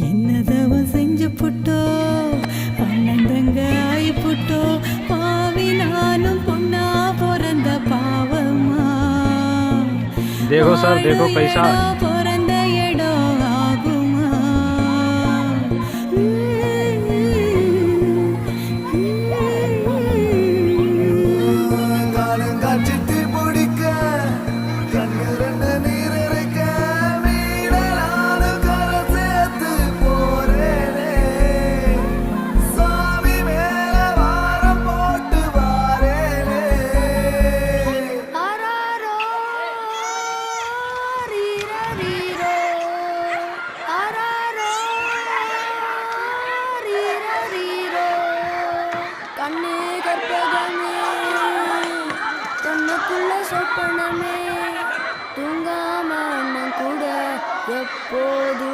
என்னதவ செஞ்சு புட்டோ அண்ணன் தங்க ஆயி புட்டோ பாவி நானும் பொண்ணா பிறந்த பாவமா देखो सर देखो पैसा பிறந்த இடம் ஆகுமா காலங்காட்சிட்டு முடிக்க கண்ணு ரெண்டு நீர் இருக்க மீனலான கரை சேர்த்து போறேனே சாமி மேல வாரம் போட்டு வாரேனே ஆராரோ ரீரரீரோ ஆராரோ ரீரரீரோ கண்ணே கற்பகமே கண்ணுக்குள்ள சொப்பனமே தூங்காம அண்ணன் கூட எப்போது